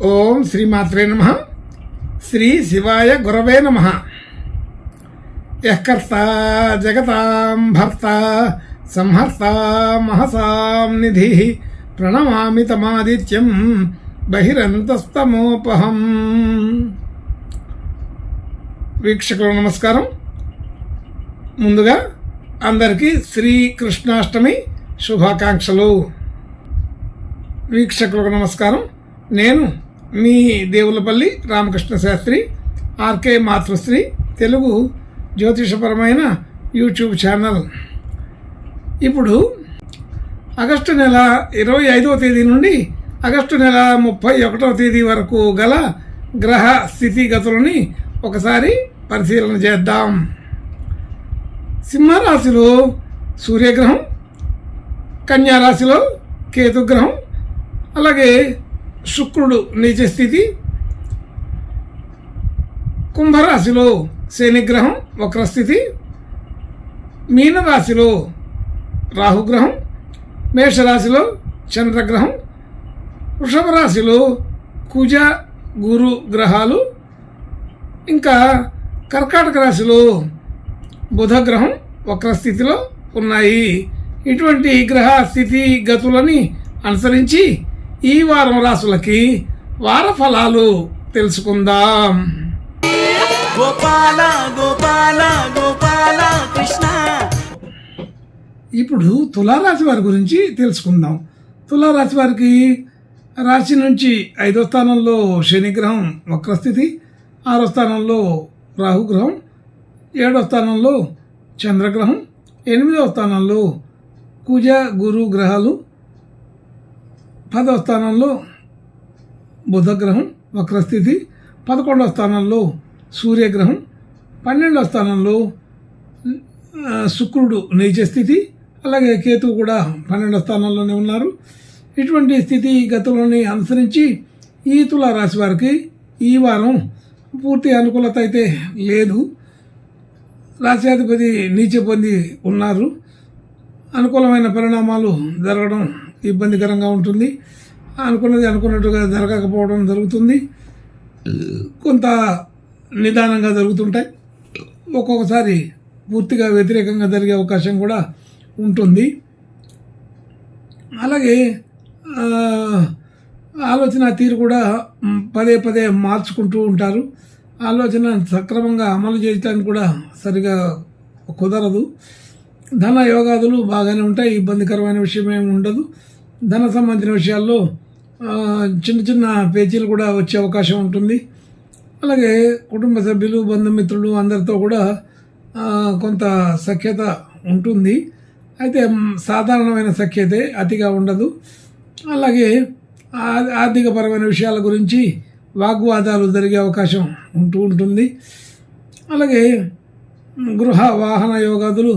ఓం శ్రీమాత్రే నమః. శ్రీ శివాయ గురవే నమః. యఃకర్త జగతాం భర్త సంహర్త మహసాం నిధి ప్రణమామి తమాదిత్యం బహిరంతస్తమోపహం. వీక్షకులకు నమస్కారం. ముందుగా అందరికీ శ్రీకృష్ణాష్టమి శుభాకాంక్షలు. వీక్షకులకు నమస్కారం. నేను మీ దేవులపల్లి రామకృష్ణ శాస్త్రి, ఆర్కే మాతృశ్రీ తెలుగు జ్యోతిషపరమైన యూట్యూబ్ ఛానల్. ఇప్పుడు ఆగస్టు నెల 25వ తేదీ నుండి ఆగస్టు నెల 31వ తేదీ వరకు గల గ్రహ స్థితిగతులని ఒకసారి పరిశీలన చేద్దాం. సింహరాశిలో సూర్యగ్రహం, కన్యారాశిలో కేతుగ్రహం, అలాగే శుక్రుడు నీచ స్థితి, కుంభరాశిలో శనిగ్రహం వక్రస్థితి, మీనరాశిలో రాహుగ్రహం, మేషరాశిలో చంద్రగ్రహం, వృషభ రాశిలో కుజ గురు గ్రహాలు, ఇంకా కర్కాటక రాశిలో బుధగ్రహం వక్రస్థితిలో ఉన్నాయి. ఇటువంటి గ్రహ స్థితి గతులని అనుసరించి ఈ వారం రాశులకి వార ఫలాలు తెలుసుకుందాం. గోపాల గోపాల గోపాల కృష్ణ. ఇప్పుడు తులారాశి వారి గురించి తెలుసుకుందాం. తులారాశి వారికి రాశి నుంచి 5వ స్థానంలో శనిగ్రహం వక్రస్థితి, 6వ స్థానంలో రాహుగ్రహం, 7వ స్థానంలో చంద్రగ్రహం, 8వ స్థానంలో కుజ గురు గ్రహాలు, 10వ స్థానంలో బుధగ్రహం వక్రస్థితి, 11వ స్థానంలో సూర్యగ్రహం, 12వ స్థానంలో శుక్రుడు నీచ స్థితి, అలాగే కేతువు కూడా 12వ స్థానంలోనే ఉన్నారు. ఇటువంటి స్థితి గతులని అనుసరించి ఈ తులారాశి వారికి ఈ వారం పూర్తి అనుకూలత అయితే లేదు. రాశ్యాధిపతి నీచ పొంది ఉన్నారు. అనుకూలమైన పరిణామాలు జరగడం ఇబ్బందికరంగా ఉంటుంది. అనుకున్నది అనుకున్నట్టుగా జరగకపోవడం జరుగుతుంది. కొంత నిదానంగా జరుగుతుంటాయి. ఒక్కొక్కసారి పూర్తిగా వ్యతిరేకంగా జరిగే అవకాశం కూడా ఉంటుంది. అలాగే ఆలోచన తీరు కూడా పదే పదే మార్చుకుంటూ ఉంటారు. ఆలోచన సక్రమంగా అమలు చేయడానికి కూడా సరిగా కుదరదు. ధన యోగాదులు బాగానే ఉంటాయి. ఇబ్బందికరమైన విషయం ఏమి ఉండదు. ధన సంబంధించిన విషయాల్లో చిన్న చిన్న పేచీలు కూడా వచ్చే అవకాశం ఉంటుంది. అలాగే కుటుంబ సభ్యులు, బంధుమిత్రులు అందరితో కూడా కొంత సఖ్యత ఉంటుంది. అయితే సాధారణమైన సఖ్యతే, అతిగా ఉండదు. అలాగే ఆర్థికపరమైన విషయాల గురించి వాగ్వాదాలు జరిగే అవకాశం ఉంటుంది. అలాగే గృహ వాహన యోగాదులు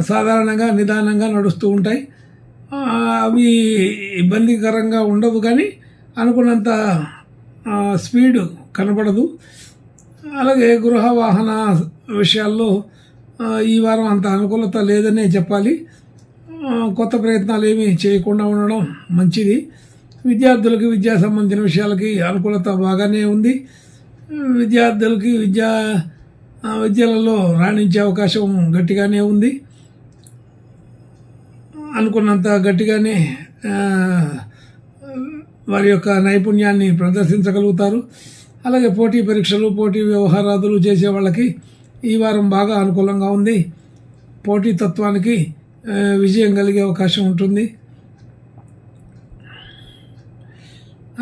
సాధారణంగా నిదానంగా నడుస్తూ ఉంటాయి. అవి ఇబ్బందికరంగా ఉండవు, కానీ అనుకున్నంత స్పీడ్ కనబడదు. అలాగే గృహ వాహన విషయాల్లో ఈ వారం అంత అనుకూలత లేదనే చెప్పాలి. కొత్త ప్రయత్నాలు ఏమీ చేయకుండా ఉండడం మంచిది. విద్యార్థులకి విద్యా సంబంధించిన విషయాలకి అనుకూలత బాగానే ఉంది. విద్యార్థులకి విద్యలలో రాణించే అవకాశం గట్టిగానే ఉంది. అనుకున్నంత గట్టిగానే వారి యొక్క నైపుణ్యాన్ని ప్రదర్శించగలుగుతారు. అలాగే పోటీ పరీక్షలు, పోటీ వ్యవహారాదులు చేసే వాళ్ళకి ఈ వారం బాగా అనుకూలంగా ఉంది. పోటీతత్వానికి విజయం కలిగే అవకాశం ఉంటుంది.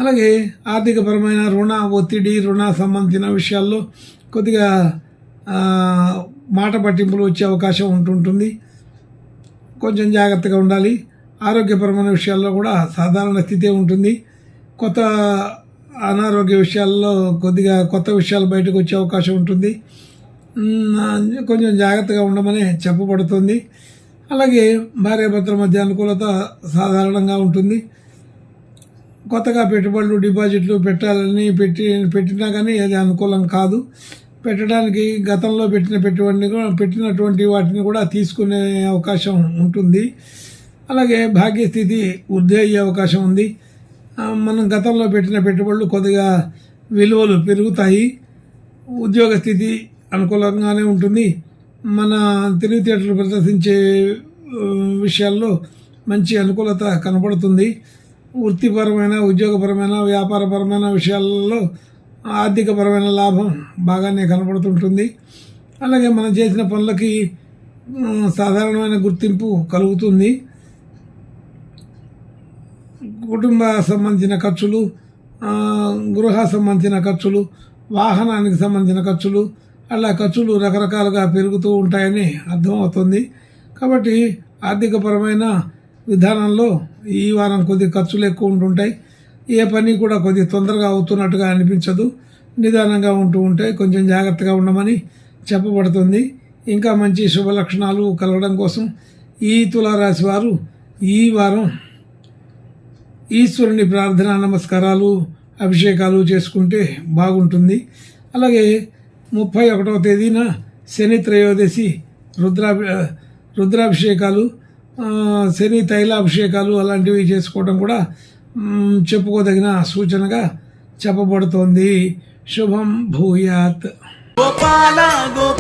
అలాగే ఆర్థికపరమైన రుణ ఒత్తిడి, రుణ సంబంధించిన విషయాల్లో కొద్దిగా మాట పట్టింపులు వచ్చే అవకాశం ఉంటుంటుంది. కొంచెం జాగ్రత్తగా ఉండాలి. ఆరోగ్యపరమైన విషయాల్లో కూడా సాధారణ స్థితే ఉంటుంది. కొత్త అనారోగ్య విషయాల్లో కొద్దిగా కొత్త విషయాలు బయటకు వచ్చే అవకాశం ఉంటుంది. కొంచెం జాగ్రత్తగా ఉండమని చెప్పబడుతుంది. అలాగే భార్యాభర్తల మధ్య అనుకూలత సాధారణంగా ఉంటుంది. కొత్తగా పెట్టుబడులు, డిపాజిట్లు పెట్టాలని పెట్టినా కానీ అది అనుకూలం కాదు. పెట్టడానికి గతంలో పెట్టినటువంటి వాటిని కూడా తీసుకునే అవకాశం ఉంటుంది. అలాగే భాగ్యస్థితి వృద్ధి అయ్యే అవకాశం ఉంది. మనం గతంలో పెట్టిన పెట్టుబడులు కొద్దిగా విలువలు పెరుగుతాయి. ఉద్యోగ స్థితి అనుకూలంగానే ఉంటుంది. మన తెలివితేటలు ప్రదర్శించే విషయాల్లో మంచి అనుకూలత కనపడుతుంది. వృత్తిపరమైన, ఉద్యోగపరమైన, వ్యాపారపరమైన విషయాలలో ఆర్థికపరమైన లాభం బాగానే కనపడుతుంటుంది. అలాగే మనం చేసిన పనులకి సాధారణమైన గుర్తింపు కలుగుతుంది. కుటుంబ సంబంధించిన ఖర్చులు, గృహ సంబంధించిన ఖర్చులు, వాహనానికి సంబంధించిన ఖర్చులు, అలా ఖర్చులు రకరకాలుగా పెరుగుతూ ఉంటాయని అర్థమవుతుంది. కాబట్టి ఆర్థికపరమైన విధానంలో ఈ వారం కొద్ది ఖర్చులు ఎక్కువ ఉంటుంటాయి. ఏ పని కూడా కొద్ది తొందరగా అవుతున్నట్టుగా అనిపించదు. నిదానంగా ఉంటూ ఉంటాయి. కొంచెం జాగ్రత్తగా ఉండమని చెప్పబడుతుంది. ఇంకా మంచి శుభ లక్షణాలు కలగడం కోసం ఈ తులారాశి వారు ఈ వారం ఈశ్వరుని ప్రార్థన, నమస్కారాలు, అభిషేకాలు చేసుకుంటే బాగుంటుంది. అలాగే 31వ తేదీన శని త్రయోదశి రుద్రాభిషేకాలు, శని తైలాభిషేకాలు అలాంటివి చేసుకోవడం కూడా చెప్పుకోదగిన సూచనగా చెప్పబడుతోంది. శుభం భూయాత్. గోపాల గోపాల